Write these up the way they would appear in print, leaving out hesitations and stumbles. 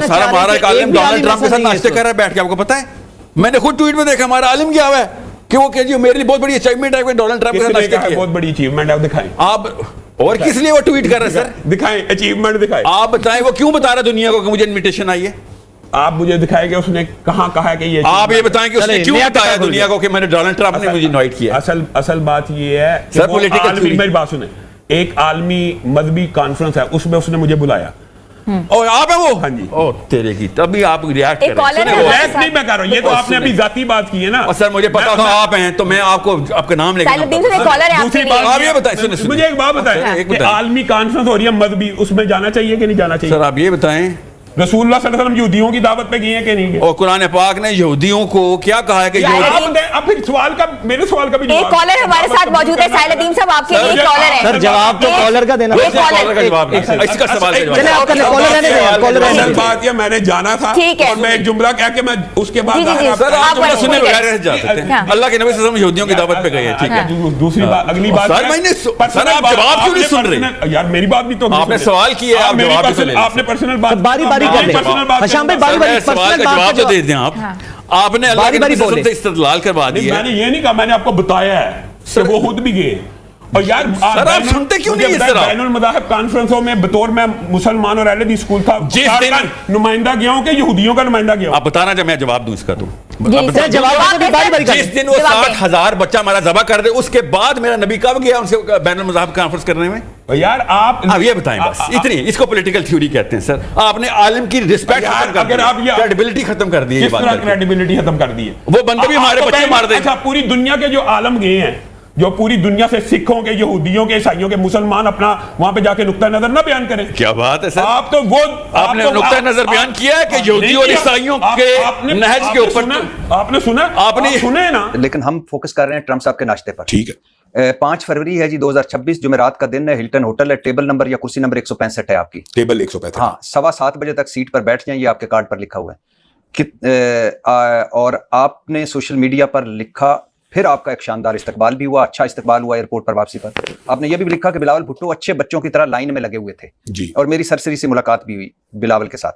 سارا ہمارا ایک عالم ڈونلڈ ٹرمپ کے ساتھ ناشتے کر رہا ہے بیٹھ کے, آپ کو پتا ہے؟ میں نے خود ٹویٹ میں دیکھا ہمارا عالم کیا ہوا ہے کہ وہ کہ جی میرے لیے بہت بڑی اچیومنٹ ہے کہ ڈونلڈ ٹرمپ کے ساتھ ناشتے کیا. بہت بڑی اچیومنٹ ہے, دکھائیں آپ. اور کس لیے وہ ٹویٹ کر رہے ہیں سر؟ دکھائیں اچیومنٹ دکھائیں. آپ بتائیں وہ کیوں بتا رہا ہے دنیا کو کہ مجھے انویٹیشن آئی ہے؟ آپ مجھے دکھائیں کہ اس نے کہاں کہا کہ یہ, آپ یہ بتائیں کہ اس نے کیوں بتایا دنیا کو کہ میں نے ڈونلڈ ٹرمپ نے مجھے انوائٹ کیا. اصل بات یہ ہے کہ میری بات سنیں, ایک عالمی مذہبی کانفرنس ہے, اس میں اس نے مجھے بلایا اور آپ ہیں وہ. ہاں جی. او تیرے کی, تبھی آپ ریاکٹ کر رہے ہیں. ریاکٹ نہیں میں کر رہا ہوں, یہ تو آپ نے ابھی ذاتی بات کی ہے نا. سر مجھے پتا تھا آپ ہیں تو میں آپ کو آپ کا نام لے کے دوسری بات آپ یہ بتائیں, مجھے ایک بات بتائیں کہ عالمی کانفرنس ہو رہی ہے مذہبی, اس میں جانا چاہیے کہ نہیں جانا چاہیے؟ سر آپ یہ بتائیں رسول اللہ صلی اللہ علیہ وسلم یہودیوں کی دعوت پہ گئے ہیں کہ نہیں گئے؟ اور قرآن پاک نے یہودیوں کو کیا کہا ہے کہ اب پھر سوال کا, میرے سوال کا بھی ایک کالر ہمارے ساتھ موجود ہے, ساحل الدین صاحب آپ کے لیے کالر ہے. سر جواب تو کالر کا دینا. اس کا سوال بات یہ میں نے جانا تھا اور میں ایک جملہ کہہ کے میں اس کے بعد سننے بغیر جا سکتے ہیں. اللہ کے نبی صلی اللہ علیہ وسلم یہودیوں کی دعوت پہ گئے ہیں. ٹھیک ہے, دوسری بات, اگلی بات سر آپ جواب کیوں نہیں سن رہے یار؟ میری بات بھی تو آپ نے سوال کیا, آپ جواب بھی لے. آپ نے پرسنل بات باری باری کر لیں. حشام بھائی باری باری سوال کا جواب تو دے دیں آپ. آپ نے اللہ کے نبی صلی اللہ علیہ وسلم سے استدلال کروا دیا. میں نے یہ نہیں کہا, میں نے آپ کو بتایا ہے کہ وہ خود بھی گئے. اور یار سر آپ سنتے کیوں نہیں اس طرح؟ بین المذاہب کانفرنسوں میں بطور میں مسلمان اور اہل حدیث اسکول تھا, جس دن نمائندہ گیا ہوں کہ یہودیوں کا نمائندہ گیا ہوں. آپ بتانا جب میں جواب دوں اس کا تو. جس دن وہ 60,000 بچہ ہمارا ذبح کر دے اس کے بعد میرا نبی کب گیا ان سے بین المذاہب کانفرنس کرنے میں؟ یار آپ یہ بتائیں بس اتنی, اس کو پولیٹیکل تھیوری کہتے ہیں سر. آپ نے عالم کی رسپیکٹ ختم کر دی, کریڈیبلٹی ختم کر دی. کس طرح کریڈیبلٹی ختم کر دی ہے؟ وہ بندے بھی ہمارے بچے مار دیں. اچھا, پوری دنیا کے جو عالم گئے ہیں, جو پوری دنیا سے سکھوں کے, یہودیوں کے, عیسائیوں کے, مسلمان اپنا وہاں پہ جا کے نقطہ نظر نہ بیان کریں. کیا بات ہے سر, آپ تو وہ آپ نے نقطہ نظر بیان کیا ہے کہ یہودیوں اور عیسائیوں کے نہج کے اوپر. آپ نے سنا, آپ نے سنے نا. لیکن ہم فوکس کر رہے ہیں ٹرمپ صاحب کے ناشتے پر. ٹھیک ہے, 5 فروری ہے جی 2026, جمعرات کا دن ہے, ہلٹن ہوٹل ہے, ٹیبل نمبر یا کرسی نمبر 165 ہے آپ کی. ٹیبل 165. ہاں, 7:15 بجے تک سیٹ پر بیٹھ جائیں, یہ آپ کے کارڈ پر لکھا ہوا ہے. اور آپ نے سوشل میڈیا پر لکھا, پھر آپ کا ایک شاندار استقبال بھی ہوا, اچھا استقبال ہوا ایئرپورٹ پر واپسی پر. آپ نے یہ بھی لکھا کہ بلاول بھٹو اچھے بچوں کی طرح لائن میں لگے ہوئے تھے جی, اور میری سرسری سے ملاقات بھی ہوئی بلاول کے ساتھ.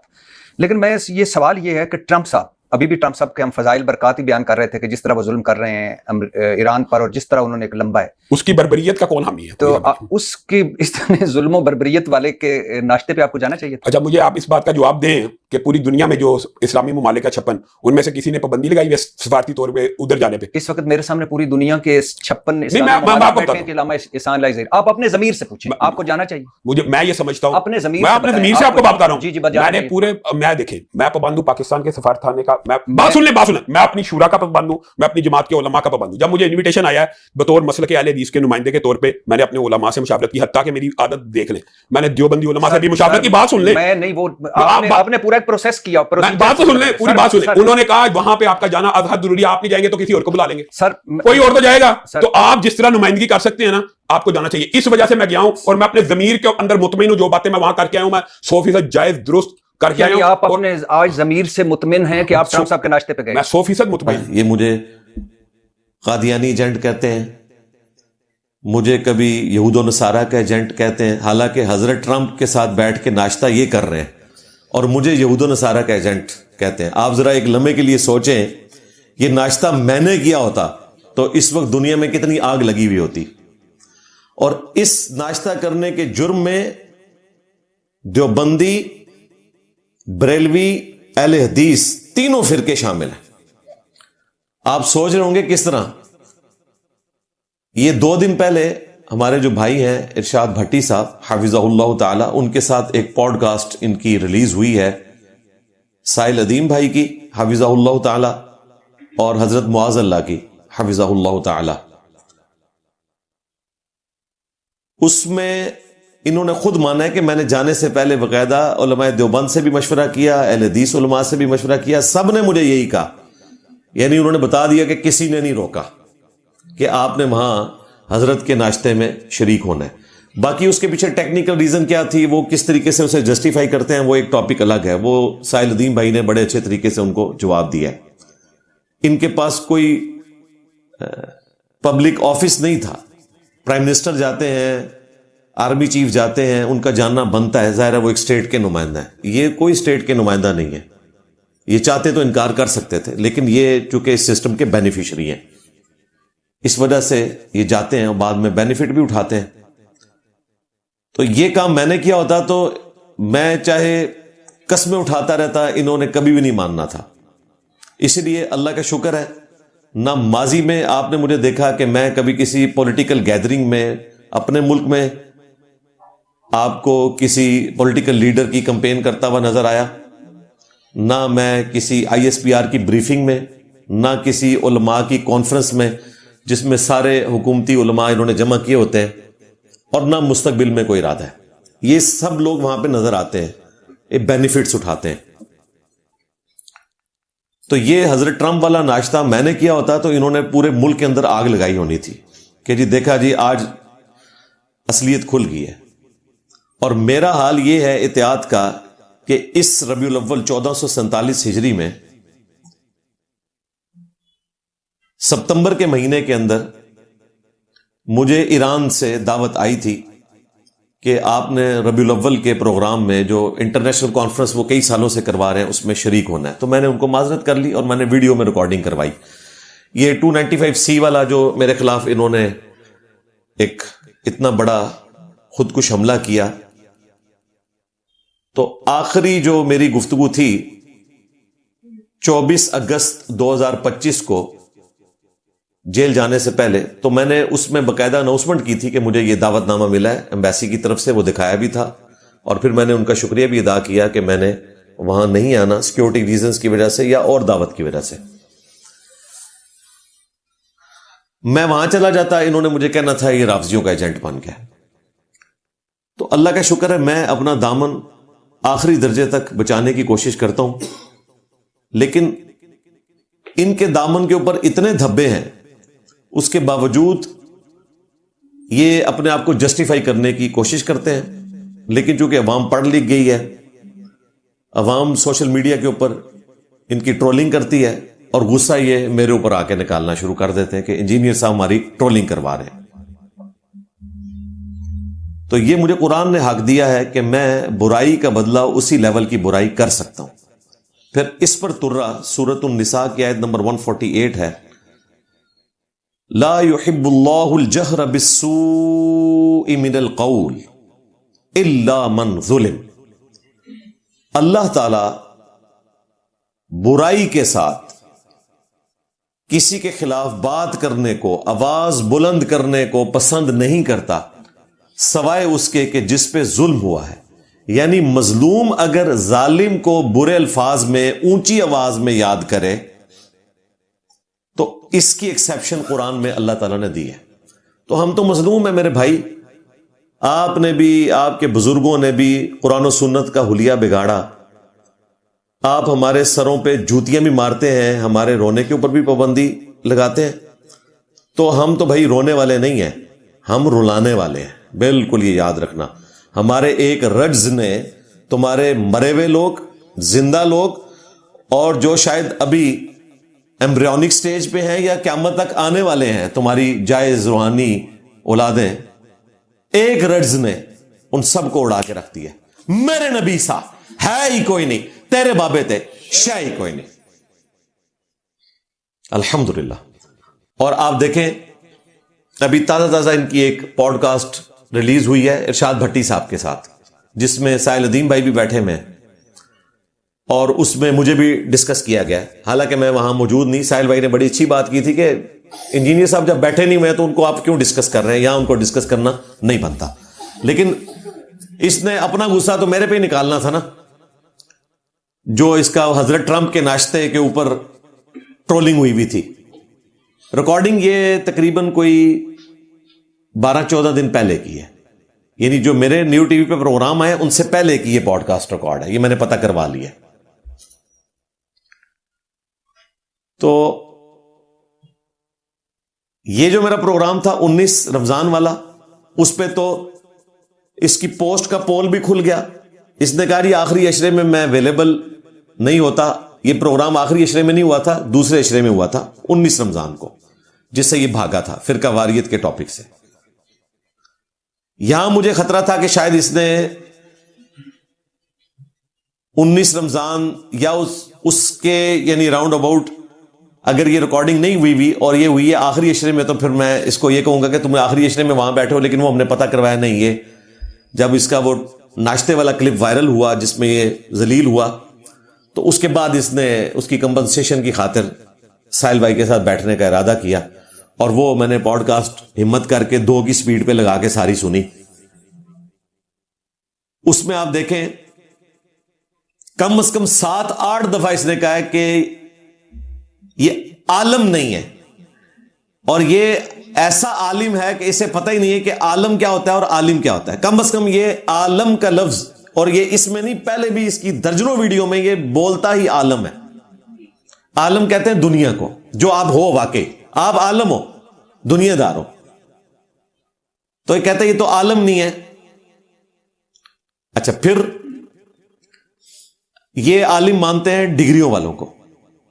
لیکن میں یہ سوال یہ ہے کہ ٹرمپ صاحب, ابھی بھی ٹرمپ صاحب کے ہم فضائل برکات ہی بیان کر رہے تھے کہ جس طرح وہ ظلم کر رہے ہیں ایران پر, اور جس طرح انہوں نے ایک لمبا ہے, اس کی بربریت کا کون حامی ہے؟ تو اس کی اس طرح ظلم و بربریت والے کے ناشتے پہ آپ کو جانا چاہیے. اچھا, مجھے آپ اس بات کا جواب دیں کہ پوری دنیا میں جو اسلامی ممالک ہے 56, ان میں سے کسی نے پابندی لگائی ہے سفارتی طور پہ ادھر جانے پہ؟ اس وقت میرے سامنے پوری دنیا کے 56 علامہ احسان آپ اپنے ضمیر سے پوچھیں, آپ کو جانا چاہیے. مجھے, میں یہ سمجھتا ہوں, اپنے ضمیر میں اپنے ضمیر سے آپ کو بات کر رہا ہوں. جی جی, میں نے پورے, میں دیکھیں, میں پابند ہوں پاکستان کے سفارت خانے کا, میں بات سن لیں, میں اپنی شورا کا پابند ہوں, میں اپنی جماعت کے علماء کا پابند ہوں. جب مجھے انویٹیشن آیا ہے بطور مسلک اہل حدیث کے نمائندے کے طور پہ, میں نے اپنے علماء سے مشاورت کی, حتیٰ کہ میری عادت دیکھ لیں, میں نے دیوبندی علماء سے بھی مشاورت کی. بات سن لیں, میں نہیں, وہ آپ نے پورا ایک پروسیس کیا, بات تو سن لیں, پوری بات سن لیں. انہوں نے کہا وہاں پہ آپ کا جانا ازحد ضروری ہے, آپ نہیں جائیں گے تو کسی اور کو بلا لیں گے. سر کوئی اور تو جائے گا, تو آپ جس طرح نمائندگی کر سکتے ہیں نا, آپ کو جانا چاہیے. اس وجہ سے میں گیا ہوں اور میں اپنے ضمیر کے اندر مطمئن ہوں, جو باتیں میں وہاں کر کے آیا ہوں میں 100% جائز درست کر کے آیا ہوں. آپ اپنے آج ضمیر سے مطمئن ہیں کہ آپ ٹرمپ صاحب کے ناشتے پہ گئے؟ میں 100% مطمئن. یہ مجھے قادیانی ایجنٹ کہتے ہیں, مجھے کبھی یہود و نصارہ کا ایجنٹ کہتے ہیں, حالانکہ حضرت ٹرمپ کے ساتھ بیٹھ کے ناشتہ یہ کر رہے ہیں اور مجھے یہود و نصارہ کا ایجنٹ کہتے ہیں. آپ ذرا ایک لمحے کے لیے سوچیں, یہ ناشتہ میں نے کیا ہوتا تو اس وقت دنیا میں کتنی آگ لگی ہوئی ہوتی. اور اس ناشتہ کرنے کے جرم میں دیوبندی, بریلوی, اہل حدیث تینوں فرقے شامل ہیں. آپ سوچ رہے ہوں گے کس طرح. یہ 2 دن پہلے ہمارے جو بھائی ہیں ارشاد بھٹی صاحب حافظہ اللہ تعالی, ان کے ساتھ ایک پوڈ کاسٹ ان کی ریلیز ہوئی ہے, ساحل ادیم بھائی کی حافظہ اللہ تعالی اور حضرت معاذ اللہ کی حافظہ اللہ تعالی. اس میں انہوں نے خود مانا ہے کہ میں نے جانے سے پہلے باقاعدہ علماء دیوبند سے بھی مشورہ کیا, اہل حدیث علماء سے بھی مشورہ کیا, سب نے مجھے یہی کہا. یعنی انہوں نے بتا دیا کہ کسی نے نہیں روکا کہ آپ نے وہاں حضرت کے ناشتے میں شریک ہونا ہے. باقی اس کے پیچھے ٹیکنیکل ریزن کیا تھی, وہ کس طریقے سے اسے جسٹیفائی کرتے ہیں, وہ ایک ٹاپک الگ ہے. وہ ساحل الدین بھائی نے بڑے اچھے طریقے سے ان کو جواب دیا ہے. ان کے پاس کوئی پبلک آفس نہیں تھا. پرائم منسٹر جاتے ہیں, آرمی چیف جاتے ہیں, ان کا جاننا بنتا ہے, ظاہر ہے وہ ایک اسٹیٹ کے نمائندہ ہیں. یہ کوئی اسٹیٹ کے نمائندہ نہیں ہے, یہ چاہتے تو انکار کر سکتے تھے, لیکن یہ چونکہ اس سسٹم کے بینیفیشری ہیں, اس وجہ سے یہ جاتے ہیں اور بعد میں بینیفٹ بھی اٹھاتے ہیں. تو یہ کام میں نے کیا ہوتا تو میں چاہے قسمیں اٹھاتا رہتا, انہوں نے کبھی بھی نہیں ماننا تھا. اس لیے اللہ کا شکر ہے, نہ ماضی میں آپ نے مجھے دیکھا کہ میں کبھی کسی پولیٹیکل گیدرنگ میں اپنے ملک میں آپ کو کسی پولیٹیکل لیڈر کی کمپین کرتا ہوا نظر آیا, نہ میں کسی ISPR کی بریفنگ میں, نہ کسی علماء کی کانفرنس میں جس میں سارے حکومتی علماء انہوں نے جمع کیے ہوتے ہیں, اور نہ مستقبل میں کوئی ارادہ ہے. یہ سب لوگ وہاں پہ نظر آتے ہیں, یہ بینیفٹس اٹھاتے ہیں. تو یہ حضرت ٹرمپ والا ناشتہ میں نے کیا ہوتا تو انہوں نے پورے ملک کے اندر آگ لگائی ہونی تھی کہ جی دیکھا جی آج اصلیت کھل گئی ہے. اور میرا حال یہ ہے اتحاد کا کہ اس ربیع الاول 1447 ہجری میں ستمبر کے مہینے کے اندر مجھے ایران سے دعوت آئی تھی کہ آپ نے ربیع الاول کے پروگرام میں جو انٹرنیشنل کانفرنس وہ کئی سالوں سے کروا رہے ہیں اس میں شریک ہونا ہے. تو میں نے ان کو معذرت کر لی اور میں نے ویڈیو میں ریکارڈنگ کروائی. یہ 295C والا جو میرے خلاف انہوں نے ایک اتنا بڑا خودکش حملہ کیا, تو آخری جو میری گفتگو تھی 24 اگست 2025 کو جیل جانے سے پہلے, تو میں نے اس میں باقاعدہ اناؤنسمنٹ کی تھی کہ مجھے یہ دعوت نامہ ملا ہے ایمبیسی کی طرف سے, وہ دکھایا بھی تھا, اور پھر میں نے ان کا شکریہ بھی ادا کیا کہ میں نے وہاں نہیں آنا سیکیورٹی ریزنز کی وجہ سے یا اور دعوت کی وجہ سے. میں وہاں چلا جاتا, انہوں نے مجھے کہنا تھا یہ رافضیوں کا ایجنٹ بن گیا. تو اللہ کا شکر ہے میں اپنا دامن آخری درجے تک بچانے کی کوشش کرتا ہوں, لیکن ان کے دامن کے اوپر اتنے دھبے ہیں, اس کے باوجود یہ اپنے آپ کو جسٹیفائی کرنے کی کوشش کرتے ہیں. لیکن چونکہ عوام پڑھ لکھ گئی ہے, عوام سوشل میڈیا کے اوپر ان کی ٹرولنگ کرتی ہے, اور غصہ یہ میرے اوپر آ کے نکالنا شروع کر دیتے ہیں کہ انجینئر صاحب ہماری ٹرولنگ کروا رہے ہیں. تو یہ مجھے قرآن نے حق دیا ہے کہ میں برائی کا بدلہ اسی لیول کی برائی کر سکتا ہوں. پھر اس پر ترا سورۃ النساء کی آیت نمبر 148 ہے, لا يحب اللہ الجہر بالسوء من القول الا من ظلم. اللہ تعالی برائی کے ساتھ کسی کے خلاف بات کرنے کو, آواز بلند کرنے کو پسند نہیں کرتا سوائے اس کے کہ جس پہ ظلم ہوا ہے. یعنی مظلوم اگر ظالم کو برے الفاظ میں اونچی آواز میں یاد کرے تو اس کی ایکسیپشن قرآن میں اللہ تعالیٰ نے دی ہے. تو ہم تو مظلوم ہیں میرے بھائی, آپ نے بھی, آپ کے بزرگوں نے بھی قرآن و سنت کا حلیہ بگاڑا. آپ ہمارے سروں پہ جوتیاں بھی مارتے ہیں, ہمارے رونے کے اوپر بھی پابندی لگاتے ہیں. تو ہم تو بھائی رونے والے نہیں ہیں, ہم رلانے والے ہیں. بالکل یہ یاد رکھنا, ہمارے ایک رجز نے تمہارے مرے ہوئے لوگ, زندہ لوگ, اور جو شاید ابھی ایمبریونک سٹیج پہ ہیں یا قیامت تک آنے والے ہیں, تمہاری جائز روحانی اولادیں, ایک رجز نے ان سب کو اڑا کے رکھ دیا. میرے نبی سا ہے ہی کوئی نہیں, تیرے بابے تھے شے ہی کوئی نہیں. الحمدللہ. اور آپ دیکھیں ابھی تازہ ان کی ایک پوڈ کاسٹ ریلیز ہوئی ہے ارشاد بھٹی صاحب کے ساتھ, جس میں سائل الدین بھائی بھی بیٹھے ہوئے ہیں, اور اس میں مجھے بھی ڈسکس کیا گیا. حالانکہ میں وہاں موجود نہیں. سائل بھائی نے بڑی اچھی بات کی تھی کہ انجینئر صاحب جب بیٹھے نہیں ہوئے تو ان کو آپ کیوں ڈسکس کر رہے ہیں, یہاں ان کو ڈسکس کرنا نہیں بنتا. لیکن اس نے اپنا غصہ تو میرے پہ ہی نکالنا تھا نا, جو اس کا حضرت ٹرمپ کے ناشتے کے اوپر ٹرولنگ ہوئی تھی. ریکارڈنگ یہ تقریباً کوئی 12-14 دن پہلے کی ہے, یعنی جو میرے نیو ٹی وی پہ پروگرام آئے ان سے پہلے کی یہ پوڈ کاسٹ ریکارڈ ہے. یہ میں نے پتہ کروا لیا. تو یہ جو میرا پروگرام تھا 19 رمضان والا, اس پہ تو اس کی پوسٹ کا پول بھی کھل گیا. اس نے کہا یہ آخری عشرے میں میں اویلیبل نہیں ہوتا. یہ پروگرام آخری عشرے میں نہیں ہوا تھا, دوسرے عشرے میں ہوا تھا 19 رمضان کو, جس سے یہ بھاگا تھا فرقہ واریت کے ٹاپک سے. یہاں مجھے خطرہ تھا کہ شاید اس نے 19 رمضان یا اس کے یعنی راؤنڈ اباؤٹ اگر یہ ریکارڈنگ نہیں ہوئی اور یہ ہوئی ہے آخری عشرے میں، تو پھر میں اس کو یہ کہوں گا کہ تم آخری عشرے میں وہاں بیٹھے ہو، لیکن وہ ہم نے پتہ کروایا نہیں. یہ جب اس کا وہ ناشتے والا کلپ وائرل ہوا جس میں یہ ذلیل ہوا، تو اس کے بعد اس نے اس کی کمپنسیشن کی خاطر ساحل بھائی کے ساتھ بیٹھنے کا ارادہ کیا، اور وہ میں نے پوڈ کاسٹ ہمت کر کے 2 کی سپیڈ پہ لگا کے ساری سنی. اس میں آپ دیکھیں کم از کم 7-8 دفعہ اس نے کہا ہے کہ یہ عالم نہیں ہے، اور یہ ایسا عالم ہے کہ اسے پتہ ہی نہیں ہے کہ عالم کیا ہوتا ہے اور عالم کیا ہوتا ہے. کم از کم یہ عالم کا لفظ، اور یہ اس میں نہیں، پہلے بھی اس کی درجنوں ویڈیو میں یہ بولتا ہی عالم ہے. عالم کہتے ہیں دنیا کو، جو آپ ہو واقعی، آپ عالم ہو، دنیا دار ہو. تو یہ کہتے ہیں یہ تو عالم نہیں ہے. اچھا، پھر یہ عالم مانتے ہیں ڈگریوں والوں کو.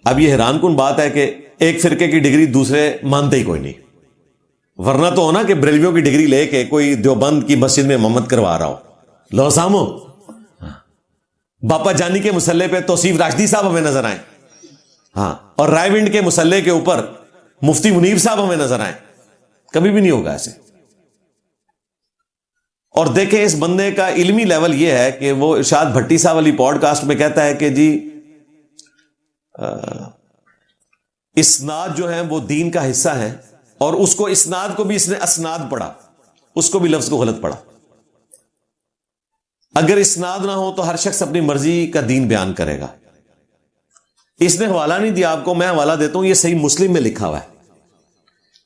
اب یہ حیران کن بات ہے کہ ایک فرقے کی ڈگری دوسرے مانتے ہی کوئی نہیں، ورنہ تو ہونا کہ بریلویوں کی ڈگری لے کے کوئی دیوبند کی مسجد میں امامت کروا رہا ہو. لو سامو باپا جانی کے مسلح پہ توصیف راشدی صاحب ہمیں نظر آئے، ہاں، اور رائے ونڈ کے مسلح کے اوپر مفتی منیر صاحب ہمیں نظر آئے. کبھی بھی نہیں ہوگا ایسے. اور دیکھیں اس بندے کا علمی لیول یہ ہے کہ وہ ارشاد بھٹی صاحب والی پوڈ کاسٹ میں کہتا ہے کہ جی اسناد جو ہیں وہ دین کا حصہ ہیں، اور اس کو اسناد کو بھی اس نے اسناد پڑھا، اس کو بھی لفظ کو غلط پڑھا. اگر اسناد نہ ہو تو ہر شخص اپنی مرضی کا دین بیان کرے گا. اس نے حوالہ نہیں دیا آپ کو، میں حوالہ دیتا ہوں، یہ صحیح مسلم میں لکھا ہوا ہے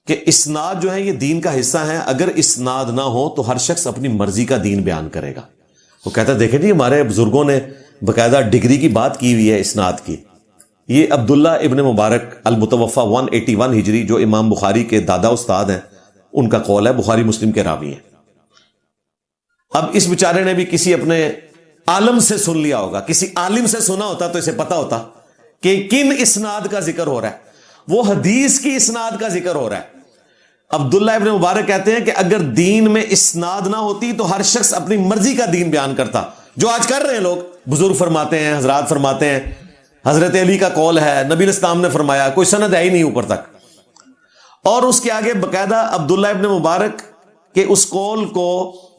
کہ اسناد جو ہے یہ دین کا حصہ ہے، اگر اسناد نہ ہو تو ہر شخص اپنی مرضی کا دین بیان کرے گا. وہ کہتا ہے دیکھیں جی ہمارے بزرگوں نے باقاعدہ ڈگری کی بات کی ہوئی ہے اسناد کی. یہ عبداللہ ابن مبارک المتوفى 181 ہجری جو امام بخاری کے دادا استاد ہیں، ان کا قول ہے، بخاری مسلم کے راوی ہیں. اب اس بیچارے نے بھی کسی اپنے عالم سے سن لیا ہوگا، کسی عالم سے سنا ہوتا تو اسے پتا ہوتا کہ کن اسناد کا ذکر ہو رہا ہے. وہ حدیث کی اسناد کا ذکر ہو رہا ہے. عبداللہ ابن مبارک کہتے ہیں کہ اگر دین میں اسناد نہ ہوتی تو ہر شخص اپنی مرضی کا دین بیان کرتا، جو آج کر رہے ہیں لوگ. بزرگ فرماتے ہیں، حضرات فرماتے ہیں، حضرت علی کا قول ہے، نبی الاسلام نے فرمایا، کوئی سند ہے ہی نہیں اوپر تک. اور اس کے آگے باقاعدہ عبداللہ ابن مبارک کے اس قول کو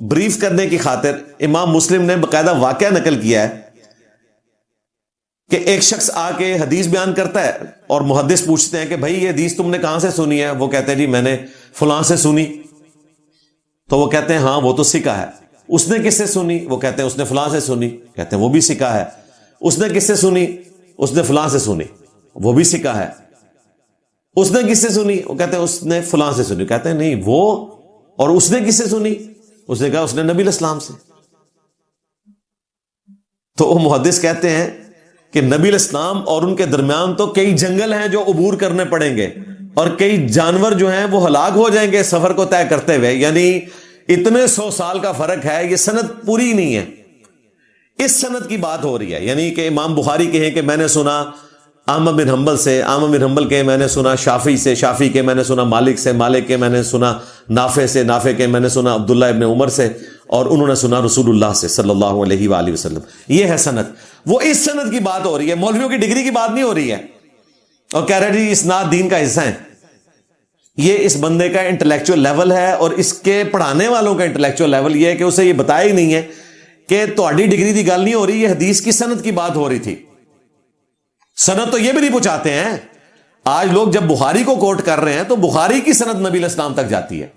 بریف کرنے کی خاطر امام مسلم نے باقاعدہ واقعہ نقل کیا ہے کہ ایک شخص آ کے حدیث بیان کرتا ہے اور محدث پوچھتے ہیں کہ بھائی یہ حدیث تم نے کہاں سے سنی ہے؟ وہ کہتے ہیں جی میں نے فلاں سے سنی. تو وہ کہتے ہیں ہاں وہ تو سکہ ہے. اس نے کس سے سنی؟ وہ کہتے ہیں اس نے فلاں سے سنی. کہتے ہیں وہ بھی سکہ ہے. اس نے کس سے سنی؟ اس نے فلاں سے سنی. وہ بھی سکہ ہے. اس نے کس سے سنی؟ وہ کہتے ہیں اس نے فلاں سے سنی. کہتے ہیں نہیں وہ، اور اس نے کس سے سنی؟ اس نے کہا اس نے نبی الاسلام سے. تو وہ محدث کہتے ہیں کہ نبی الاسلام اور ان کے درمیان تو کئی جنگل ہیں جو عبور کرنے پڑیں گے، اور کئی جانور جو ہیں وہ ہلاک ہو جائیں گے سفر کو طے کرتے ہوئے. یعنی اتنے 100 سال کا فرق ہے، یہ سند پوری نہیں ہے. اس سند کی بات ہو رہی ہے، یعنی کہ امام بخاری کہیں کہ میں نے سنا احمد بن حنبل سے، احمد بن حنبل کے میں نے سنا شافعی سے، شافعی کے میں نے سنا مالک سے، مالک کے میں نے سنا نافع سے، نافع کے میں نے سنا عبداللہ ابن عمر سے، اور انہوں نے سنا رسول اللہ سے صلی اللہ علیہ وآلہ وسلم. یہ ہے سند. وہ اس سند کی بات ہو رہی ہے، مولویوں کی ڈگری کی بات نہیں ہو رہی ہے. اور کہہ رہے جی اسناد دین کا حصہ ہے. یہ اس بندے کا انٹلیکچوئل لیول ہے، اور اس کے پڑھانے والوں کا انٹلیکچوئل لیول یہ ہے کہ اسے یہ بتایا ہی نہیں ہے کہ تہاڈی ڈگری کی گل نہیں ہو رہی، یہ حدیث کی سند کی بات ہو رہی تھی. سند تو یہ بھی نہیں پہنچاتے ہیں. آج لوگ جب بخاری کو کوٹ کر رہے ہیں تو بخاری کی سند نبی الاسلام تک جاتی ہے.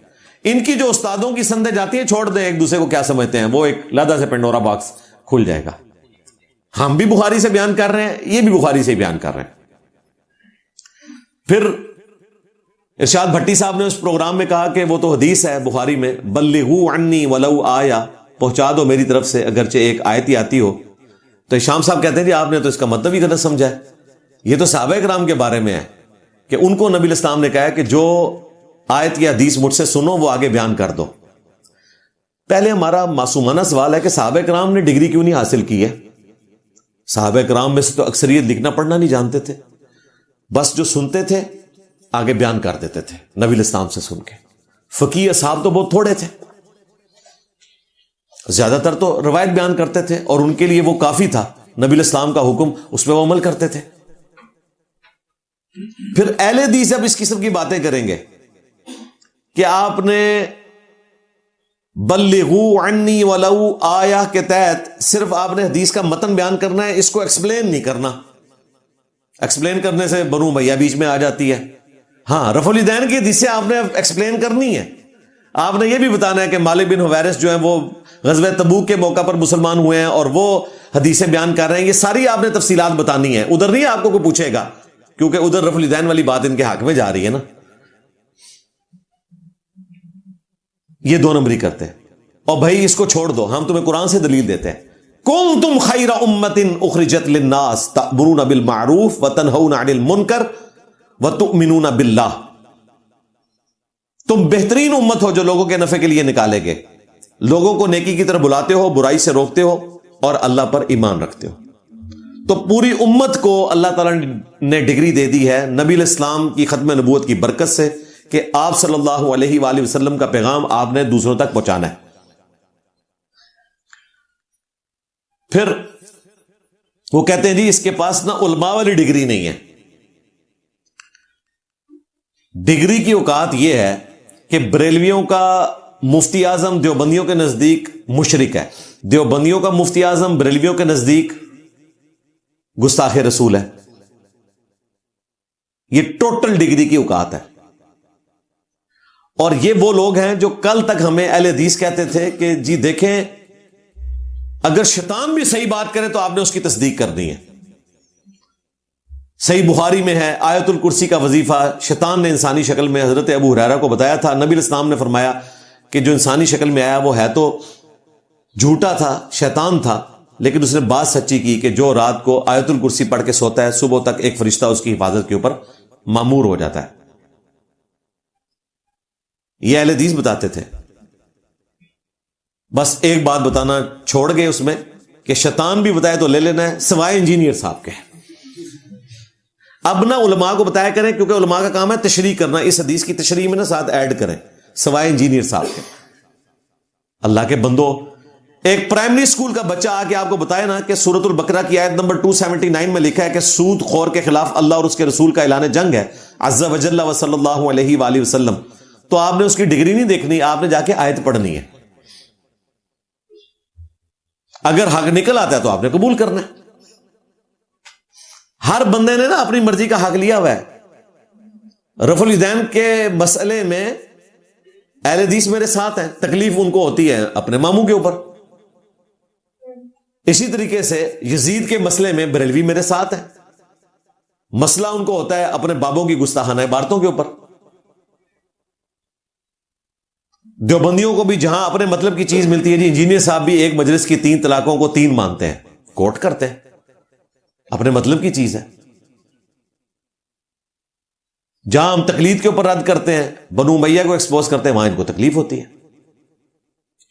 ان کی جو استادوں کی سندیں جاتی ہیں، چھوڑ دیں ایک دوسرے کو کیا سمجھتے ہیں، وہ ایک لادہ سے پنڈورا باکس کھل جائے گا. ہم بھی بخاری سے بیان کر رہے ہیں، یہ بھی بخاری سے بیان کر رہے ہیں. پھر ارشاد بھٹی صاحب نے اس پروگرام میں کہا کہ وہ تو حدیث ہے بخاری میں، بلغوا عنی ولو آیا، پہنچا دو میری طرف سے اگرچہ ایک آیت ہی آتی ہو. تو شام صاحب کہتے ہیں جی آپ نے تو اس کا مطلب ہی غلط سمجھا ہے. یہ تو صحابہ کرام کے بارے میں ہے کہ ان کو نبی الاسلام نے کہا کہ جو آیت یا حدیث مجھ سے سنو وہ آگے بیان کر دو. پہلے ہمارا معصومانہ سوال ہے کہ صحابہ کرام نے ڈگری کیوں نہیں حاصل کی ہے؟ صحابہ کرام میں سے تو اکثریت لکھنا پڑھنا نہیں جانتے تھے، بس جو سنتے تھے آگے بیان کر دیتے تھے نبی الاسلام سے سن کے. فقیہ اصحاب تو بہت تھوڑے تھے. زیادہ تر تو روایت بیان کرتے تھے اور ان کے لیے وہ کافی تھا، نبی الاسلام کا حکم، اس پہ وہ عمل کرتے تھے۔ پھر اہل حدیث جب اس قسم کی باتیں کریں گے کہ آپ نے بلغوا عنی ولو آیہ کے تحت صرف آپ نے حدیث کا متن بیان کرنا ہے، اس کو ایکسپلین نہیں کرنا، ایکسپلین کرنے سے بنو بھیا بیچ میں آ جاتی ہے۔ ہاں، رفع الیدین کی حدیث سے آپ نے ایکسپلین کرنی ہے، آپ نے یہ بھی بتانا ہے کہ مالک بن حویرث جو ہے وہ غزوہ تبوک کے موقع پر مسلمان ہوئے ہیں اور وہ حدیثیں بیان کر رہے ہیں، یہ ساری آپ نے تفصیلات بتانی ہے۔ ادھر نہیں آپ کو کوئی پوچھے گا، کیونکہ ادھر رفع الیدین والی بات ان کے حق میں جا رہی ہے نا۔ یہ دو نمبری کرتے ہیں، اور بھائی اس کو چھوڑ دو، ہم تمہیں قرآن سے دلیل دیتے ہیں، کنتم خیر امۃ اخرجت للناس تأمرون بالمعروف وتنہون عن المنکر وتؤمنون باللہ، تم بہترین امت ہو جو لوگوں کے نفع کے لیے نکالے گئے، لوگوں کو نیکی کی طرف بلاتے ہو، برائی سے روکتے ہو اور اللہ پر ایمان رکھتے ہو۔ تو پوری امت کو اللہ تعالیٰ نے ڈگری دے دی ہے نبی الاسلام کی ختم نبوت کی برکت سے کہ آپ صلی اللہ علیہ وآلہ وسلم کا پیغام آپ نے دوسروں تک پہنچانا ہے۔ پھر وہ کہتے ہیں جی اس کے پاس نا علماء والی ڈگری نہیں ہے۔ ڈگری کی اوقات یہ ہے کہ بریلویوں کا مفتی اعظم دیوبندیوں کے نزدیک مشرک ہے، دیوبندیوں کا مفتی اعظم بریلویوں کے نزدیک گستاخ رسول ہے۔ یہ ٹوٹل ڈگری کی اوقات ہے، اور یہ وہ لوگ ہیں جو کل تک ہمیں اہل حدیث کہتے تھے کہ جی دیکھیں اگر شیطان بھی صحیح بات کرے تو آپ نے اس کی تصدیق کرنی ہے۔ صحیح بخاری میں ہے آیت الکرسی کا وظیفہ شیطان نے انسانی شکل میں حضرت ابو ہریرہ کو بتایا تھا، نبی الاسلام نے فرمایا کہ جو انسانی شکل میں آیا وہ ہے تو جھوٹا تھا، شیطان تھا، لیکن اس نے بات سچی کی کہ جو رات کو آیت الکرسی پڑھ کے سوتا ہے صبح تک ایک فرشتہ اس کی حفاظت کے اوپر مامور ہو جاتا ہے۔ یہ اہل حدیث بتاتے تھے۔ بس ایک بات بتانا چھوڑ گئے اس میں کہ شیطان بھی بتائے تو لے لینا ہے، سوائے انجینئر صاحب کے۔ اب نہ علماء کو بتایا کریں، کیونکہ علماء کا کام ہے تشریح کرنا، اس حدیث کی تشریح میں نہ ساتھ ایڈ کریں، سوائے انجینئر صاحب کے۔ اللہ کے بندو، ایک پرائمری سکول کا بچہ آ کے آپ کو بتائے نا کہ سورۃ البقرہ کی آیت نمبر 279 میں لکھا ہے کہ سود خور کے خلاف اللہ اور اس کے رسول کا اعلان جنگ ہے عز وجل و صلی اللہ علیہ وآلہ وسلم، تو آپ نے اس کی ڈگری نہیں دیکھنی، آپ نے جا کے آیت پڑھنی ہے۔ اگر حق نکل آتا ہے تو آپ نے قبول کرنا ہے۔ ہر بندے نے نا اپنی مرضی کا حق لیا ہوا ہے۔ رفع الیدین کے مسئلے میں اہل حدیث میرے ساتھ ہیں، تکلیف ان کو ہوتی ہے اپنے ماموں کے اوپر۔ اسی طریقے سے یزید کے مسئلے میں بریلوی میرے ساتھ ہیں، مسئلہ ان کو ہوتا ہے اپنے بابوں کی گستاخانہ عبارتوں کے اوپر۔ دیوبندیوں کو بھی جہاں اپنے مطلب کی چیز ملتی ہے، جی انجینئر صاحب بھی ایک مجلس کی 3 طلاقوں کو 3 مانتے ہیں، کوٹ کرتے ہیں، اپنے مطلب کی چیز ہے۔ جہاں ہم تقلید کے اوپر رد کرتے ہیں، بنو امیہ کو ایکسپوز کرتے ہیں، وہاں ان کو تکلیف ہوتی ہے۔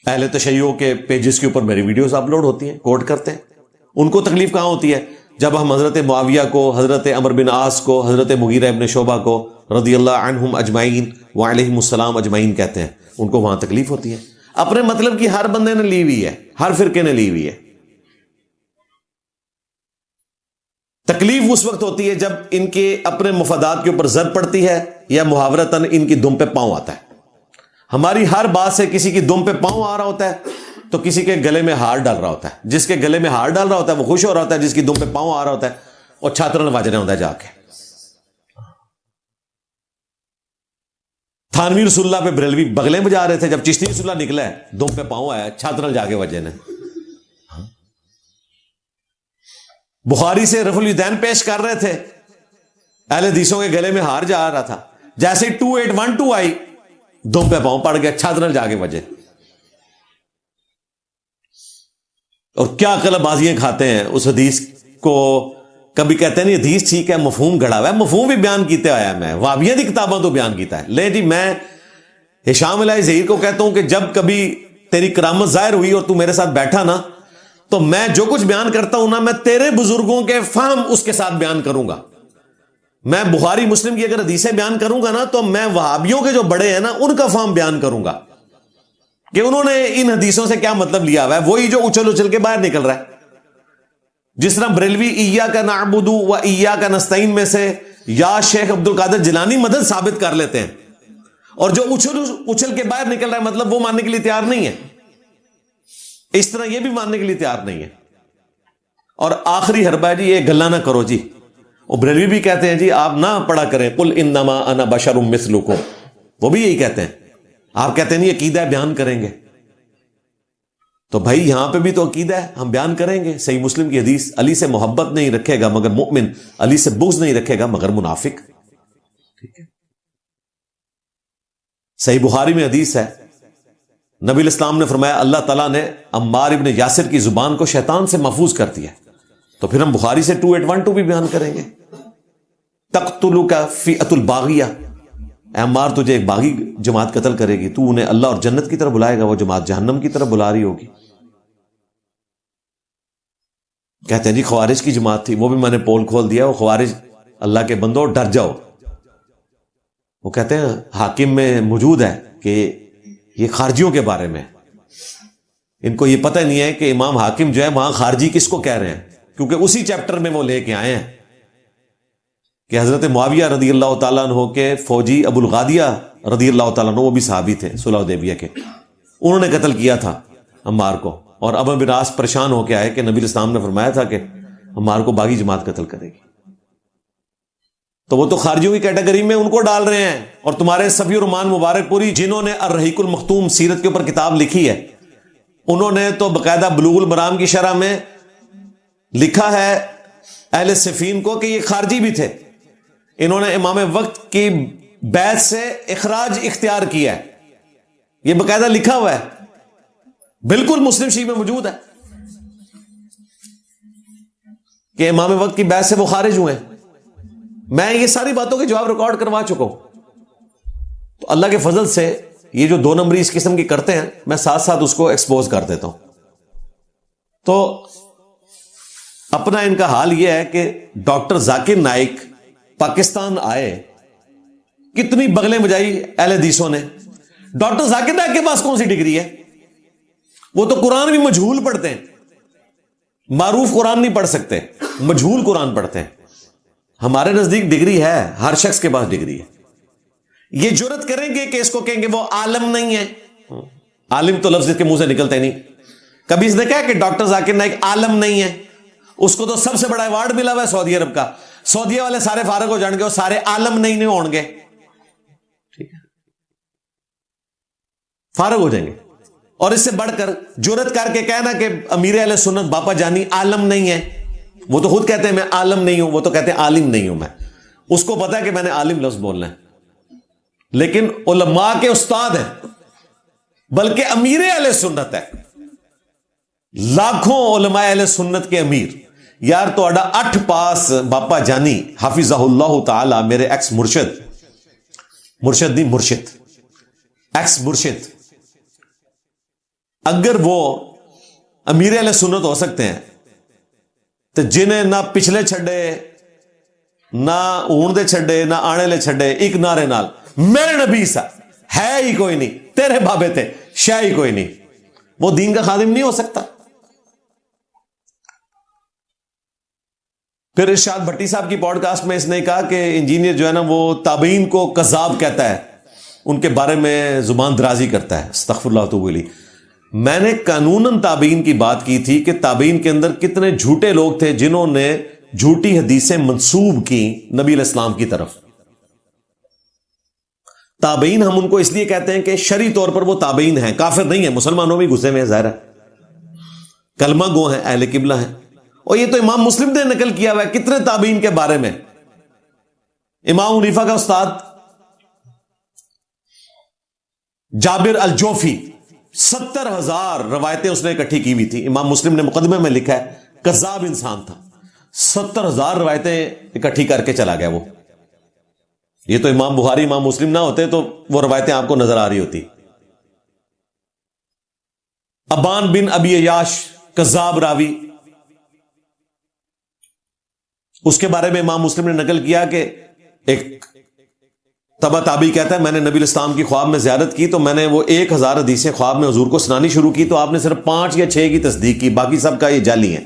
اہل تشیع کے پیجز کے اوپر میری ویڈیوز اپلوڈ ہوتی ہیں، کوٹ کرتے ہیں، ان کو تکلیف کہاں ہوتی ہے؟ جب ہم حضرت معاویہ کو، حضرت عمر بن عاص کو، حضرت مغیرہ ابن شعبہ کو رضی اللہ عنہم اجمعین وعلیہم السلام اجمعین کہتے ہیں، ان کو وہاں تکلیف ہوتی ہے۔ اپنے مطلب کی ہر بندے نے لی ہوئی ہے، ہر فرقے نے لی ہوئی ہے۔ تکلیف اس وقت ہوتی ہے جب ان کے اپنے مفادات کے اوپر زد پڑتی ہے یا محاورتاً ان کی دم پہ پاؤں آتا ہے۔ ہماری ہر بات سے کسی کی دم پہ پاؤں آ رہا ہوتا ہے تو کسی کے گلے میں ہار ڈال رہا ہوتا ہے، جس کے گلے میں ہار ڈال رہا ہوتا ہے وہ خوش ہو رہا ہوتا ہے، جس کی دم پہ پاؤں آ رہا ہوتا ہے اور چھاترن واجنا ہوتا ہے جا کے۔ تھانوی رسول اللہ پہ بریلوی بغلیں بجا رہے تھے، جب چشتی رسول اللہ نکلا ہے دم پہ پاؤں آیا، چھاترن جا کے وجہ نے۔ بخاری سے رفع الیدین پیش کر رہے تھے، اہل حدیثوں کے گلے میں ہار جا رہا تھا، جیسے 2812 آئی دم پہ پاؤں پڑ گیا، چھاترن جا کے وجہ۔ اور کیا قلب بازیاں کھاتے ہیں اس حدیث کو، کبھی کہتے ہیں نہیں حدیث ٹھیک ہے، مفہوم گھڑا ہوا ہے، مفہوم بھی بیان کیتے آیا میں، وہابیوں دی کتابوں تو بیان کیتا ہے۔ لے جی میں ہشام الہ ظہیر کو کہتا ہوں کہ جب کبھی تیری کرامت ظاہر ہوئی اور تو میرے ساتھ بیٹھا نا، تو میں جو کچھ بیان کرتا ہوں نا، میں تیرے بزرگوں کے فہم اس کے ساتھ بیان کروں گا۔ میں بخاری مسلم کی اگر حدیثیں بیان کروں گا نا، تو میں وہابیوں کے جو بڑے ہیں نا ان کا فہم بیان کروں گا۔ کہ انہوں نے ان حدیثوں سے کیا مطلب لیا ہوا ہے، وہی جو اچھل اچھل کے باہر نکل رہا ہے. جس طرح بریلوی ایاک نعبد و ایاک نستعین میں سے یا شیخ عبد القادر جیلانی مدد ثابت کر لیتے ہیں، اور جو اچھل کے باہر نکل رہا ہے مطلب وہ ماننے کے لیے تیار نہیں ہے. اس طرح یہ بھی ماننے کے لیے تیار نہیں ہے. اور آخری حربہ ہے جی، یہ گلہ نہ کرو جی. وہ بریلوی بھی کہتے ہیں جی آپ نہ پڑھا کریں قل انما انا بشر مثلکم، وہ بھی یہی کہتے ہیں. آپ کہتے ہیں نہیں عقیدہ بیان کریں گے، تو بھائی یہاں پہ بھی تو عقیدہ ہے، ہم بیان کریں گے. صحیح مسلم کی حدیث، علی سے محبت نہیں رکھے گا مگر مؤمن، علی سے بغض نہیں رکھے گا مگر منافق. ٹھیک ہے. صحیح بخاری میں حدیث ہے، نبی الاسلام نے فرمایا اللہ تعالیٰ نے عمار ابن یاسر کی زبان کو شیطان سے محفوظ کر دیا. تو پھر ہم بخاری سے 2812 بھی بیان کریں گے. تقتلک فئۃ الباغیہ، اے عمار تجھے ایک باغی جماعت قتل کرے گی، تو انہیں اللہ اور جنت کی طرف بلائے گا، وہ جماعت جہنم کی طرف بلا رہی ہوگی. کہتے ہیں جی خوارج کی جماعت تھی، وہ بھی میں نے پول کھول دیا. وہ خوارج اللہ کے بندو ڈر جاؤ. وہ کہتے ہیں حاکم میں موجود ہے کہ یہ خارجیوں کے بارے میں، ان کو یہ پتہ نہیں ہے کہ امام حاکم جو ہے وہاں خارجی کس کو کہہ رہے ہیں، کیونکہ اسی چیپٹر میں وہ لے کے آئے ہیں کہ حضرت معاویہ رضی اللہ تعالیٰ عنہ کے فوجی ابو الغادیہ رضی اللہ تعالیٰ عنہ، وہ بھی صحابی تھے صلح حدیبیہ کے، انہوں نے قتل کیا تھا عمار کو. اور عمرو بن عاص پریشان ہو کے آئے کہ نبی الاسلام نے فرمایا تھا کہ عمار کو باغی جماعت قتل کرے گی. تو وہ تو خارجیوں کی کیٹیگری میں ان کو ڈال رہے ہیں. اور تمہارے صفی الرحمان مبارک پوری جنہوں نے الرحیق المختوم سیرت کے اوپر کتاب لکھی ہے، انہوں نے تو باقاعدہ بلوغ المرام کی شرح میں لکھا ہے اہل صفین کو کہ یہ خارجی بھی تھے. انہوں نے امام وقت کی بیعت سے اخراج اختیار کیا ہے، یہ باقاعدہ لکھا ہوا ہے، بالکل مسلم شریف میں موجود ہے کہ امام وقت کی بیعت سے وہ خارج ہوئے. میں یہ ساری باتوں کے جواب ریکارڈ کروا چکا ہوں. تو اللہ کے فضل سے یہ جو 2 نمبری اس قسم کی کرتے ہیں، میں ساتھ ساتھ اس کو ایکسپوز کر دیتا ہوں. تو اپنا ان کا حال یہ ہے کہ ڈاکٹر ذاکر نائک پاکستان آئے، کتنی بغلیں بجائی اہل حدیثوں نے. ڈاکٹر ذاکر نائک کے پاس کون سی ڈگری ہے؟ وہ تو قرآن بھی مجہول پڑھتے ہیں، معروف قرآن نہیں پڑھ سکتے، مجہول قرآن پڑھتے ہیں. ہمارے نزدیک ڈگری ہے، ہر شخص کے پاس ڈگری ہے. یہ جرت کریں گے کہ اس کو کہیں گے وہ عالم نہیں ہے. عالم تو لفظ اس کے منہ سے نکلتے نہیں. کبھی اس نے کہا کہ ڈاکٹر ذاکر نائک عالم نہیں ہے؟ اس کو تو سب سے بڑا ایوارڈ ملا ہوا ہے سعودی عرب کا. سعودیہ والے سارے فارغ ہو جائیں گے، وہ سارے عالم نہیں ہوں گے، ٹھیک ہے، فارغ ہو جائیں گے. اور اس سے بڑھ کر جرت کر کے کہنا کہ امیر اہل سنت باپا جانی عالم نہیں ہے. وہ تو خود کہتے ہیں میں عالم نہیں ہوں، وہ تو کہتے ہیں عالم نہیں ہوں. میں اس کو پتا ہے کہ میں نے عالم لفظ بولنا ہے، لیکن علماء کے استاد ہیں، بلکہ امیر اہل سنت ہے، لاکھوں علماء اہل سنت کے امیر. یار تو 8 پاس باپا جانی حافظہ اللہ تعالی، میرے ایکس مرشد نہیں مرشد، ایکس مرشد، اگر وہ امیر اہل سنت ہو سکتے ہیں تو جنہیں نہ پچھلے چھڑے نہ اون دے چھڑے نہ آنے لے چھڑے، ایک نعرے نال میرے نبی سا ہے ہی کوئی نہیں، تیرے بابے تھے شاہ ہی کوئی نہیں، وہ دین کا خادم نہیں ہو سکتا. پھر ارشاد بھٹی صاحب کی پوڈ کاسٹ میں اس نے کہا کہ انجینئر جو ہے نا وہ تابعین کو کذاب کہتا ہے، ان کے بارے میں زبان درازی کرتا ہے. استغفر اللہ تو بولی. میں نے قانوناً تابعین کی بات کی تھی کہ تابعین کے اندر کتنے جھوٹے لوگ تھے جنہوں نے جھوٹی حدیثیں منسوب کی نبی علیہ السلام کی طرف. تابعین ہم ان کو اس لیے کہتے ہیں کہ شرعی طور پر وہ تابعین ہیں، کافر نہیں ہیں، مسلمانوں میں گھسے میں ظاہر ہے، کلمہ گو ہیں، اہل قبلہ ہیں. اور یہ تو امام مسلم نے نقل کیا ہوا ہے کتنے تابعین کے بارے میں. امام حنیفہ کا استاد جابر الجوفی 70,000 روایتیں اس نے اکٹھی کی ہوئی تھی. امام مسلم نے مقدمے میں لکھا ہے کذاب انسان تھا، 70,000 روایتیں اکٹھی کر کے چلا گیا وہ. یہ تو امام بخاری امام مسلم نہ ہوتے تو وہ روایتیں آپ کو نظر آ رہی ہوتی. ابان بن ابی عیاش کذاب راوی، اس کے بارے میں امام مسلم نے نقل کیا کہ ایک تبا تابی کہتا ہے میں نے نبی الاسلام کی خواب میں زیارت کی تو میں نے وہ 1000 حدیثیں خواب میں حضور کو سنانی شروع کی تو آپ نے صرف 5 یا 6 کی تصدیق کی, باقی سب کا یہ جعلی ہے.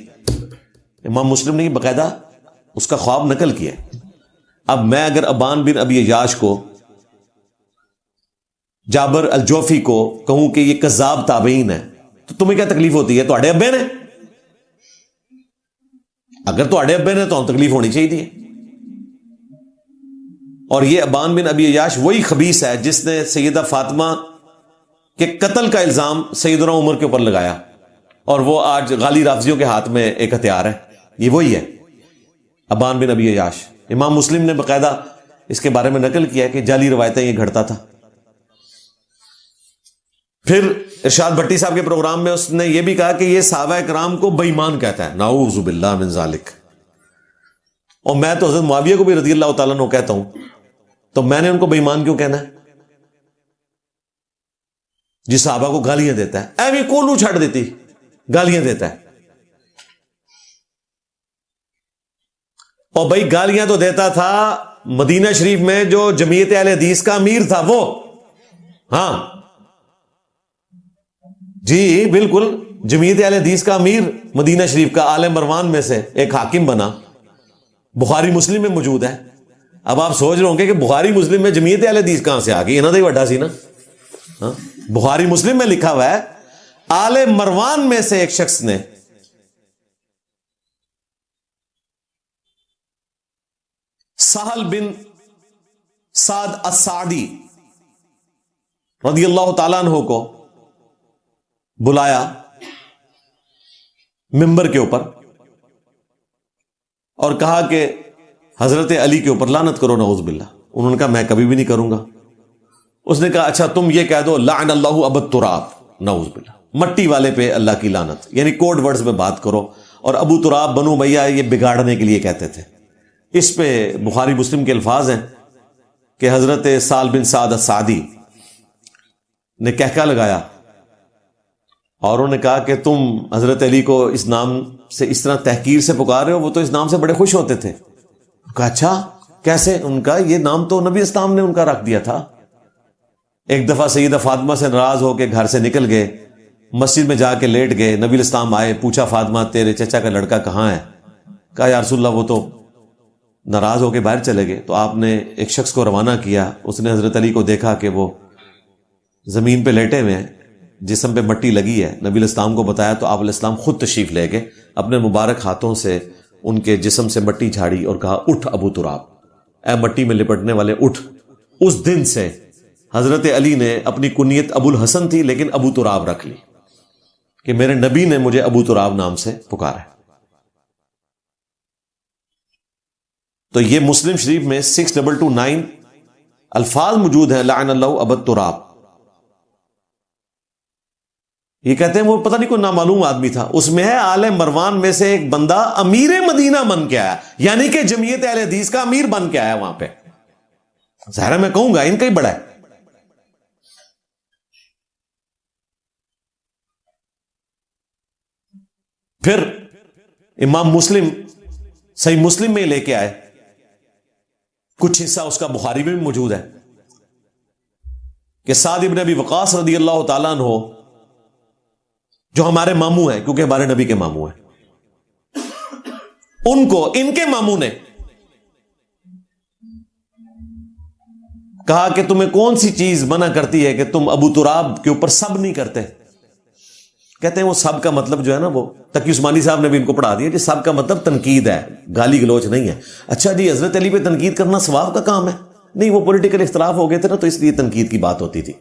امام مسلم نے باقاعدہ اس کا خواب نقل کیا. اب میں اگر ابان بن ابی عیاش کو, جابر الجوفی کو کہوں کہ یہ کذاب تابعین ہے تو تمہیں کیا تکلیف ہوتی ہے؟ تو اڑے ابے نے, اگر تو اڑے ابے نے تو تکلیف ہونی چاہیے تھی. اور یہ ابان بن ابی عیاش وہی خبیث ہے جس نے سیدہ فاطمہ کے قتل کا الزام سیدنا عمر کے اوپر لگایا, اور وہ آج غالی رافضیوں کے ہاتھ میں ایک ہتھیار ہے. یہ وہی ہے ابان بن ابی عیاش. امام مسلم نے باقاعدہ اس کے بارے میں نقل کیا کہ جعلی روایتیں یہ گھڑتا تھا. پھر ارشاد بھٹی صاحب کے پروگرام میں اس نے یہ بھی کہا کہ یہ صحابہ کرام کو بے ایمان کہتا ہے, نعوذ باللہ من ذالک. اور میں تو حضرت معاویہ کو بھی رضی اللہ تعالیٰ عنہ کہتا ہوں, تو میں نے ان کو بے ایمان کیوں کہنا ہے؟ جس صحابہ کو گالیاں دیتا ہے, ایویں کولو چھڑ دیتی, گالیاں دیتا ہے. اور بھائی گالیاں تو دیتا تھا مدینہ شریف میں جو جمعیت اہل حدیث کا امیر تھا وہ, ہاں جی بالکل, جمعیت اہل حدیث کا امیر مدینہ شریف کا آل مروان میں سے ایک حاکم بنا, بخاری مسلم میں موجود ہے. اب آپ سوچ رہے ہوں گے کہ بخاری مسلم میں جمعیت اہل حدیث کہاں سے آ گئی؟ انہوں نے وڈا سی نا. بخاری مسلم میں لکھا ہوا ہے آل مروان میں سے ایک شخص نے سہل بن سعد السعدی رضی اللہ تعالیٰ عنہ کو بلایا ممبر کے اوپر اور کہا کہ حضرت علی کے اوپر لعنت کرو, نعوذ باللہ. انہوں نے کہا میں کبھی بھی نہیں کروں گا. اس نے کہا اچھا تم یہ کہہ دو لعن اللہ ابا تراب, نعوذ باللہ, مٹی والے پہ اللہ کی لعنت, یعنی کوڈ ورڈز میں بات کرو. اور ابو تراب بنو امیہ یہ بگاڑنے کے لیے کہتے تھے. اس پہ بخاری مسلم کے الفاظ ہیں کہ حضرت سہل بن سعد السعدی نے کہکا لگایا اور انہوں نے کہا کہ تم حضرت علی کو اس نام سے اس طرح تحقیر سے پکار رہے ہو, وہ تو اس نام سے بڑے خوش ہوتے تھے. کہا اچھا کیسے؟ ان کا یہ نام تو نبی اسلام نے ان کا رکھ دیا تھا. ایک دفعہ سیدہ فاطمہ سے ناراض ہو کے گھر سے نکل گئے, مسجد میں جا کے لیٹ گئے. نبی اسلام آئے, پوچھا فاطمہ تیرے چچا کا لڑکا کہاں ہے؟ کہا یا رسول اللہ وہ تو ناراض ہو کے باہر چلے گئے. تو آپ نے ایک شخص کو روانہ کیا, اس نے حضرت علی کو دیکھا کہ وہ زمین پہ لیٹے ہوئے ہیں, جسم پہ مٹی لگی ہے. نبی الاسلام کو بتایا تو آپ علیہ السلام خود تشریف لے گئے, اپنے مبارک ہاتھوں سے ان کے جسم سے مٹی جھاڑی اور کہا اٹھ ابو تراب, اے مٹی میں لپٹنے والے اٹھ. اس دن سے حضرت علی نے اپنی کنیت ابو الحسن تھی لیکن ابو تراب رکھ لی کہ میرے نبی نے مجھے ابو تراب نام سے پکارا. تو یہ مسلم شریف میں 6229 الفاظ موجود ہیں لعن اللہ ابا تراب. یہ کہتے ہیں وہ پتہ نہیں کوئی نامعلوم آدمی تھا, اس میں ہے آل مروان میں سے ایک بندہ امیر مدینہ بن کے آیا, یعنی کہ جمعیت اہل حدیث کا امیر بن کے آیا وہاں پہ. ظاہر میں کہوں گا ان کا ہی بڑا ہے. پھر امام مسلم صحیح مسلم میں لے کے آئے, کچھ حصہ اس کا بخاری میں بھی موجود ہے کہ سعد ابن ابی وقاص رضی اللہ تعالیٰ عنہ جو ہمارے ماموں ہیں کیونکہ ہمارے نبی کے ماموں ہیں, ان کو ان کے ماموں نے کہا کہ تمہیں کون سی چیز منع کرتی ہے کہ تم ابو تراب کے اوپر سب نہیں کرتے. کہتے ہیں وہ سب کا مطلب جو ہے نا وہ تقی عثمانی صاحب نے بھی ان کو پڑھا دیا کہ سب کا مطلب تنقید ہے, گالی گلوچ نہیں ہے. اچھا جی حضرت علی پہ تنقید کرنا ثواب کا کام ہے؟ نہیں, وہ پولیٹیکل اختلاف ہو گئے تھے نا تو اس لیے تنقید کی بات ہوتی تھی.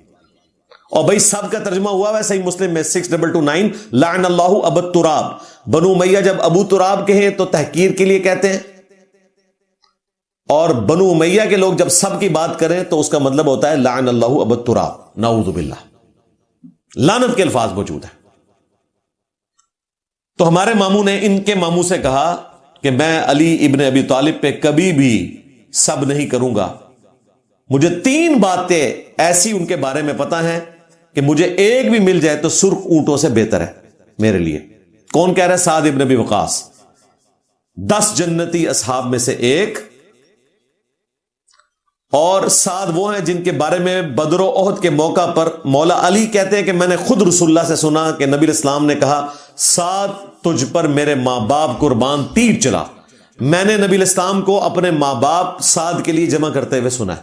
اور بھائی سب کا ترجمہ ہوا ہے صحیح مسلم میں 6229 لعن اللہ ابا تراب. بنو امیہ جب ابو تراب کہیں تو تحقیر کے لیے کہتے ہیں, اور بنو امیہ کے لوگ جب سب کی بات کریں تو اس کا مطلب ہوتا ہے لعن اللہ ابا تراب, نعوذ باللہ, لعنت کے الفاظ موجود ہیں. تو ہمارے ماموں نے ان کے ماموں سے کہا کہ میں علی ابن ابی طالب پہ کبھی بھی سب نہیں کروں گا. مجھے 3 باتیں ایسی ان کے بارے میں پتا ہیں کہ مجھے ایک بھی مل جائے تو سرخ اونٹوں سے بہتر ہے میرے لیے. کون کہہ رہا ہے؟ سعد ابن ابی وقاص. 10 جنتی اصحاب میں سے ایک, اور سعد وہ ہیں جن کے بارے میں بدر و احد کے موقع پر مولا علی کہتے ہیں کہ میں نے خود رسول اللہ سے سنا کہ نبی اسلام نے کہا سعد تجھ پر میرے ماں باپ قربان تیر چلا. میں نے نبی اسلام کو اپنے ماں باپ سعد کے لیے جمع کرتے ہوئے سنا ہے.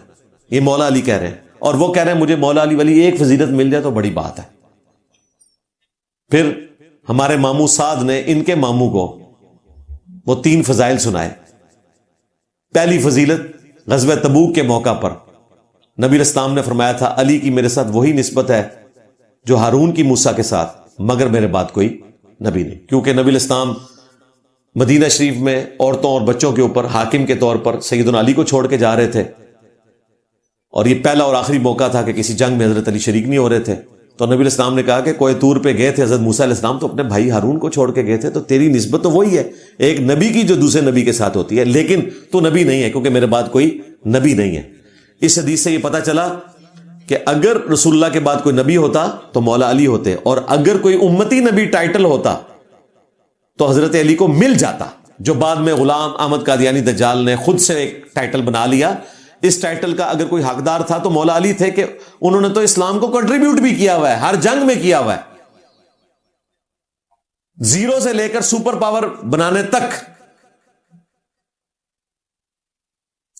یہ مولا علی کہہ رہے ہیں, اور وہ کہہ رہے ہیں مجھے مولا علی والی ایک فضیلت مل جائے تو بڑی بات ہے. پھر ہمارے ماموں سعد نے ان کے ماموں کو وہ 3 فضائل سنائے. پہلی فضیلت غزوہ تبوک کے موقع پر نبی اسلام نے فرمایا تھا علی کی میرے ساتھ وہی نسبت ہے جو ہارون کی موسیٰ کے ساتھ, مگر میرے بعد کوئی نبی نہیں. کیونکہ نبی اسلام مدینہ شریف میں عورتوں اور بچوں کے اوپر حاکم کے طور پر سیدنا علی کو چھوڑ کے جا رہے تھے, اور یہ پہلا اور آخری موقع تھا کہ کسی جنگ میں حضرت علی شریک نہیں ہو رہے تھے. تو نبی اسلام نے کہا کہ کوہ طور پہ گئے تھے حضرت موسیٰ علیہ السلام تو اپنے بھائی ہارون کو چھوڑ کے گئے تھے, تو تیری نسبت تو وہی ہے ایک نبی کی جو دوسرے نبی کے ساتھ ہوتی ہے, لیکن تو نبی نہیں ہے کیونکہ میرے بعد کوئی نبی نہیں ہے. اس حدیث سے یہ پتا چلا کہ اگر رسول اللہ کے بعد کوئی نبی ہوتا تو مولا علی ہوتے, اور اگر کوئی امتی نبی ٹائٹل ہوتا تو حضرت علی کو مل جاتا, جو بعد میں غلام احمد قادیانی دجال نے خود سے ایک ٹائٹل بنا لیا. اس ٹائٹل کا اگر کوئی حقدار تھا تو مولا علی تھے, کہ انہوں نے تو اسلام کو کنٹریبیوٹ بھی کیا ہوا ہے, ہر جنگ میں کیا ہوا ہے, زیرو سے لے کر سپر پاور بنانے تک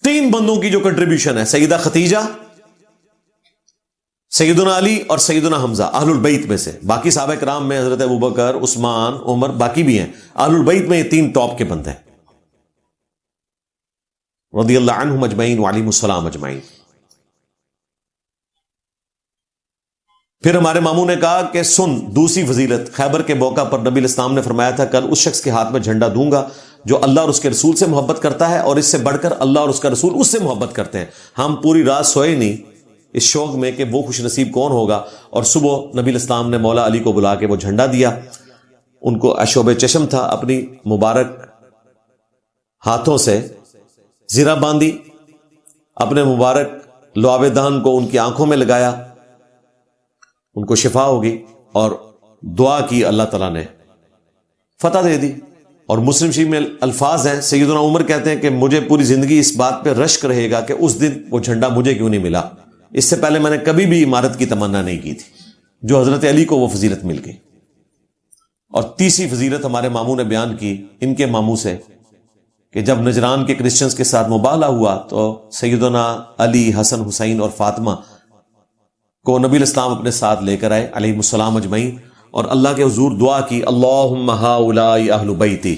3 بندوں کی جو کنٹریبیوشن ہے, سیدہ ختیجہ, سیدنا علی اور سیدنا حمزہ, اہل البیت میں سے. باقی صحابہ کرام میں حضرت ابوبکر, عثمان, عمر, باقی بھی ہیں. اہل البیت میں یہ 3 ٹاپ کے بندے ہیں رضی اللہ عنہم اجمعین وعلیہم السلام اجمعین. پھر ہمارے ماموں نے کہا کہ سن دوسری فضیلت, خیبر کے موقع پر نبی الاسلام نے فرمایا تھا کل اس شخص کے ہاتھ میں جھنڈا دوں گا جو اللہ اور اس کے رسول سے محبت کرتا ہے, اور اس سے بڑھ کر اللہ اور اس کا رسول اس سے محبت کرتے ہیں. ہم پوری رات سوئے نہیں اس شوق میں کہ وہ خوش نصیب کون ہوگا, اور صبح نبی الاسلام نے مولا علی کو بلا کے وہ جھنڈا دیا. ان کو اشوب چشم تھا, اپنی مبارک ہاتھوں سے زرہ باندھی, اپنے مبارک لعاب دہن کو ان کی آنکھوں میں لگایا, ان کو شفا ہوگی, اور دعا کی, اللہ تعالیٰ نے فتح دے دی. اور مسلم شریف میں الفاظ ہیں, سیدنا عمر کہتے ہیں کہ مجھے پوری زندگی اس بات پہ رشک رہے گا کہ اس دن وہ جھنڈا مجھے کیوں نہیں ملا, اس سے پہلے میں نے کبھی بھی عمارت کی تمنا نہیں کی تھی, جو حضرت علی کو وہ فضیلت مل گئی. اور تیسری فضیلت ہمارے ماموں نے بیان کی ان کے ماموں سے, کہ جب نجران کے کرسچنز کے ساتھ مباہلہ ہوا تو سیدنا علی, حسن, حسین اور فاطمہ کو نبی الاسلام اپنے ساتھ لے کر آئے علیہم السلام اجمعین, اور اللہ کے حضور دعا کی اللہم ہؤلاء اہل بیتی,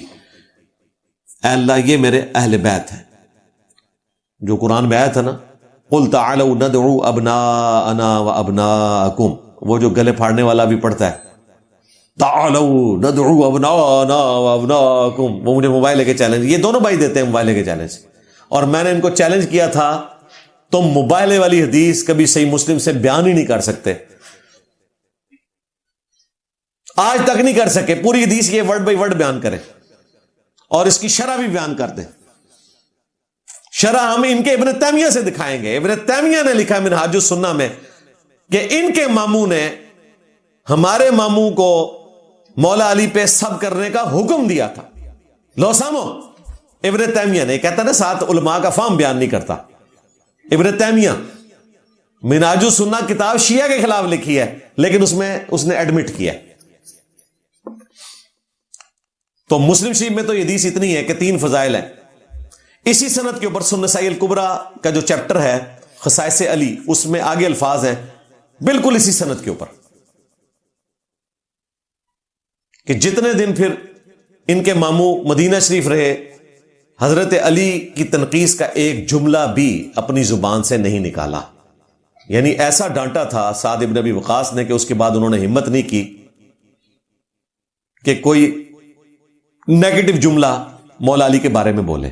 اے اللہ یہ میرے اہل بیت ہیں. جو قرآن میں آیا تھا نا قل تعالوا ندعو ابناءنا وابناءکم, وہ جو گلے پھاڑنے والا بھی پڑھتا ہے تعالوا ندعو ابناءنا وابناءکم, وہ مجھے موبائل لے کے چیلنج, یہ دونوں بھائی دیتے ہیں موبائل لے کے چیلنج, اور میں نے ان کو چیلنج کیا تھا تم موبائل والی حدیث کبھی صحیح مسلم سے بیان ہی نہیں کر سکتے, آج تک نہیں کر سکے. پوری حدیث یہ ورڈ بائی ورڈ بیان کریں اور اس کی شرح بھی بیان کر دیں. شرح ہم ان کے ابن تیمیہ سے دکھائیں گے. ابن تیمیہ نے لکھا منہاج السنہ میں کہ ان کے ماموں نے ہمارے ماموں کو مولا علی پہ سب کرنے کا حکم دیا تھا. لو سامو, ابن تیمیہ نے کہتا نا ساتھ علماء کا فام بیان نہیں کرتا. ابن تیمیہ منہاج السنہ کتاب شیعہ کے خلاف لکھی ہے, لیکن اس نے ایڈمٹ کیا. تو مسلم شریف میں تو یہ حدیث اتنی ہے کہ 3 فضائل ہیں. اسی سند کے اوپر سنن نسائی الکبریٰ کا جو چیپٹر ہے خصائص علی, اس میں آگے الفاظ ہیں بالکل اسی سند کے اوپر کہ جتنے دن پھر ان کے ماموں مدینہ شریف رہے, حضرت علی کی تنقیص کا ایک جملہ بھی اپنی زبان سے نہیں نکالا. یعنی ایسا ڈانٹا تھا سعد ابن ابی وقاص نے کہ اس کے بعد انہوں نے ہمت نہیں کی کہ کوئی نیگیٹو جملہ مولا علی کے بارے میں بولے.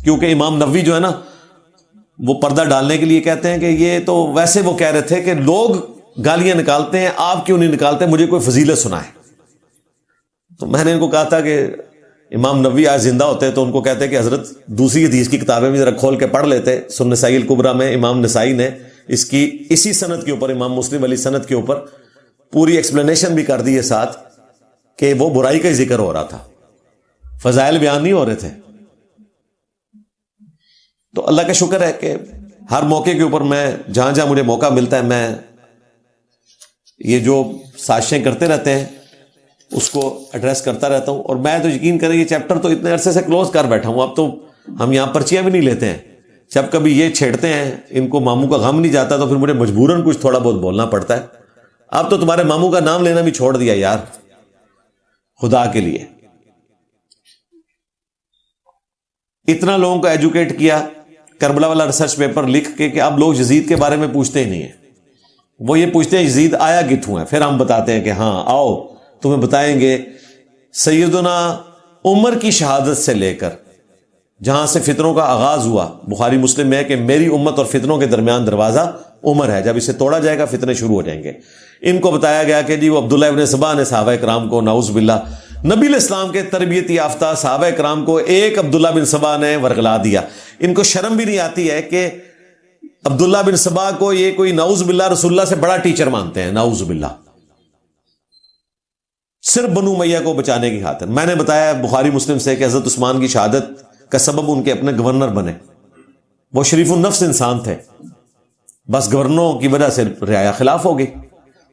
کیونکہ امام نووی جو ہے نا وہ پردہ ڈالنے کے لیے کہتے ہیں کہ یہ تو ویسے وہ کہہ رہے تھے کہ لوگ گالیاں نکالتے ہیں, آپ کیوں نہیں نکالتے, مجھے کوئی فضیلت سنائے. تو میں نے ان کو کہا تھا کہ امام نووی آج زندہ ہوتے تو ان کو کہتے کہ حضرت دوسری حدیث کی کتابیں بھی ذرا کھول کے پڑھ لیتے. سنن نسائی الکبریٰ میں امام نسائی نے اس کی اسی سند کے اوپر, امام مسلم والی سند کے اوپر پوری ایکسپلینیشن بھی کر دی ہے ساتھ کہ وہ برائی کا ہی ذکر ہو رہا تھا, فضائل بیان نہیں ہو رہے تھے. تو اللہ کا شکر ہے کہ ہر موقع کے اوپر میں جہاں جہاں مجھے موقع ملتا ہے میں یہ جو سازشیں کرتے رہتے ہیں اس کو ایڈریس کرتا رہتا ہوں. اور میں تو یقین کریں یہ چیپٹر تو اتنے عرصے سے کلوز کر بیٹھا ہوں. اب تو ہم یہاں پرچیاں بھی نہیں لیتے ہیں. جب کبھی یہ چھیڑتے ہیں ان کو ماموں کا غم نہیں جاتا تو پھر مجھے مجبوراً کچھ تھوڑا بہت بولنا پڑتا ہے. اب تو تمہارے ماموں کا نام لینا بھی چھوڑ دیا یار, خدا کے لیے. اتنا لوگوں کو ایجوکیٹ کیا کربلا والا ریسرچ پیپر لکھ کے کہ اب لوگ یزید کے بارے میں پوچھتے ہی نہیں ہیں. وہ یہ پوچھتے ہیں یزید آیا کتھوں ہے, پھر ہم بتاتے ہیں کہ ہاں آؤ تمہیں بتائیں گے سیدنا عمر کی شہادت سے لے کر جہاں سے فتنوں کا آغاز ہوا. بخاری مسلم میں ہے کہ میری امت اور فتنوں کے درمیان دروازہ عمر ہے, جب اسے توڑا جائے گا فتنے شروع ہو جائیں گے. ان کو بتایا گیا کہ جی وہ عبداللہ ابن سبا نے صحابہ کرام کو, نعوذ باللہ, نبی علیہ السلام کے تربیتی یافتہ صحابہ کرام کو ایک عبداللہ بن سبا نے ورغلا دیا. ان کو شرم بھی نہیں آتی ہے کہ عبداللہ بن سبا کو یہ کوئی نعوذ باللہ رسول اللہ سے بڑا ٹیچر مانتے ہیں, نعوذ باللہ, صرف بنو امیہ کو بچانے کی خاطر. میں نے بتایا بخاری مسلم سے کہ حضرت عثمان کی شہادت کا سبب ان کے اپنے گورنر بنے. وہ شریف النفس انسان تھے, بس گورنروں کی وجہ سے رعایا خلاف ہو گئی.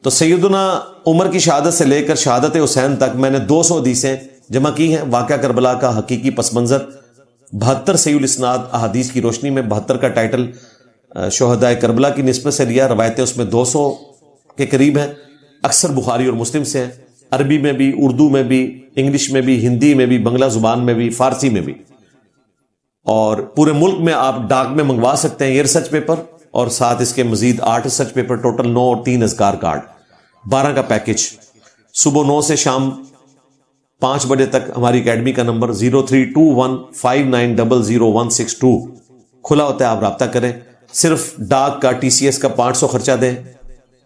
تو سیدنا عمر کی شہادت سے لے کر شہادت حسین تک میں نے 200 حدیثیں جمع کی ہیں. واقعہ کربلا کا حقیقی پس منظر 72 صحیح الاسناد احادیث کی روشنی میں. 72 کا ٹائٹل شہداء کربلا کی نسبت سے لیا. روایتیں اس میں 200 کے قریب ہیں, اکثر بخاری اور مسلم سے ہیں, عربی میں بھی, اردو میں بھی, انگلش میں بھی, ہندی میں بھی, بنگلہ زبان میں بھی, فارسی میں بھی. اور پورے ملک میں آپ ڈاک میں منگوا سکتے ہیں یہ ریسرچ پیپر, اور ساتھ اس کے مزید 8 ریسرچ پیپر, ٹوٹل 9 اور 3 اذکار کارڈ, 12 کا پیکج. صبح 9 سے شام 5 بجے تک ہماری اکیڈمی کا نمبر 032159000162 کھلا ہوتا ہے, آپ رابطہ کریں. صرف ڈاک کا TCS کا 500 خرچہ دیں,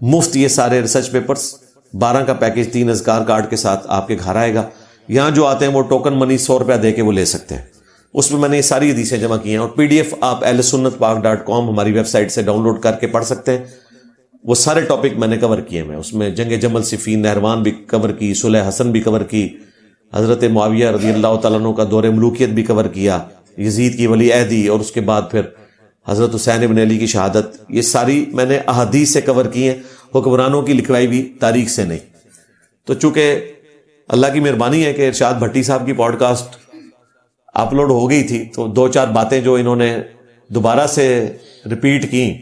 مفت یہ سارے ریسرچ پیپرز, 12 کا پیکج 3 اذکار کارڈ کے ساتھ آپ کے گھر آئے گا. یہاں جو آتے ہیں وہ ٹوکن منی 100 روپیہ دے کے وہ لے سکتے ہیں. اس میں نے یہ ساری حدیثیں جمع کی ہیں, اور PDF آپ ahlsunnatpak.com ہماری ویب سائٹ سے ڈاؤن لوڈ کر کے پڑھ سکتے ہیں. وہ سارے ٹاپک میں نے کور کیے ہیں. اس میں جنگ جمل صفین نہروان بھی کور کی, صلح حسن بھی کور کی, حضرت معاویہ رضی اللہ تعالیٰ عنہ کا دور ملوکیت بھی کور کیا, یزید کی ولی عہدی, اور اس کے بعد پھر حضرت حسین ابن علی کی شہادت. یہ ساری میں نے احادیث سے کور کی ہیں, حکمرانوں کی لکھوائی بھی تاریخ سے نہیں. تو چونکہ اللہ کی مہربانی ہے کہ ارشاد بھٹی صاحب کی پوڈ کاسٹ اپلوڈ ہو گئی تھی, تو 2-4 باتیں جو انہوں نے دوبارہ سے ریپیٹ کی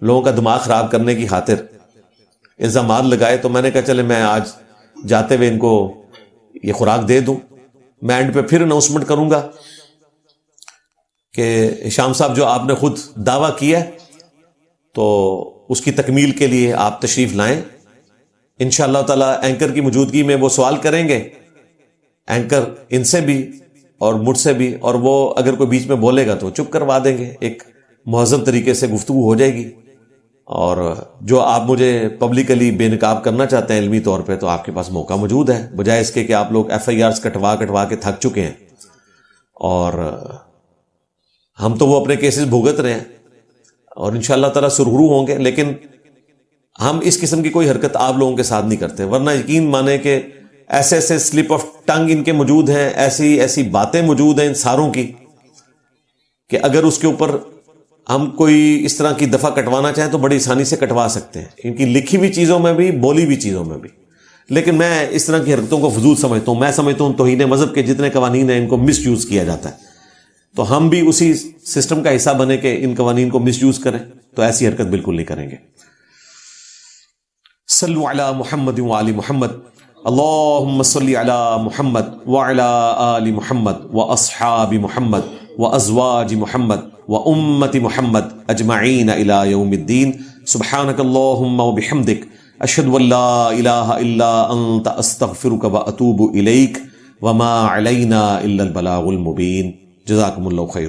لوگوں کا دماغ خراب کرنے کی خاطر, الزامات لگائے, تو میں نے کہا چلے میں آج جاتے ہوئے ان کو یہ خوراک دے دوں. میں اینڈ پہ پھر اناؤنسمنٹ کروں گا کہ ہشام صاحب جو آپ نے خود دعویٰ کیا ہے تو اس کی تکمیل کے لیے آپ تشریف لائیں. انشاءاللہ تعالی اینکر کی موجودگی میں وہ سوال کریں گے, اینکر ان سے بھی اور مجھ سے بھی, اور وہ اگر کوئی بیچ میں بولے گا تو چپ کروا دیں گے. ایک مہذب طریقے سے گفتگو ہو جائے گی. اور جو آپ مجھے پبلکلی بے نقاب کرنا چاہتے ہیں علمی طور پہ, تو آپ کے پاس موقع موجود ہے, بجائے اس کے کہ آپ لوگ FIRs کٹوا کے تھک چکے ہیں. اور ہم تو وہ اپنے کیسز بھگت رہے ہیں اور انشاءاللہ تعالی سرخرو ہوں گے, لیکن ہم اس قسم کی کوئی حرکت آپ لوگوں کے ساتھ نہیں کرتے. ورنہ یقین مانیں کہ ایسے ایسے سلپ آف ٹنگ ان کے موجود ہیں, ایسی باتیں موجود ہیں ان ساروں کی, کہ اگر اس کے اوپر ہم کوئی اس طرح کی دفعہ کٹوانا چاہیں تو بڑی آسانی سے کٹوا سکتے ہیں, ان کی لکھی ہوئی چیزوں میں بھی, بولی ہوئی چیزوں میں بھی. لیکن میں اس طرح کی حرکتوں کو فضول سمجھتا ہوں. میں سمجھتا ہوں توہین مذہب کے جتنے قوانین ہیں ان کو مس یوز کیا جاتا ہے, تو ہم بھی اسی سسٹم کا حصہ بنے کہ ان قوانین کو مس یوز کریں. تو ایسی حرکت بالکل نہیں کریں گے. صلو علی محمد وعلی محمد, اللہم صلی علی محمد وعلی آل محمد واصحاب محمد وازواج محمد وامت محمد اجمعین الی یوم الدین. سبحانک اللہم وبحمدک, اشہد ان لا الہ الا انت, استغفرک واتوب الیک, وما علینا الا البلاغ المبین. جزاکم اللہ خیر.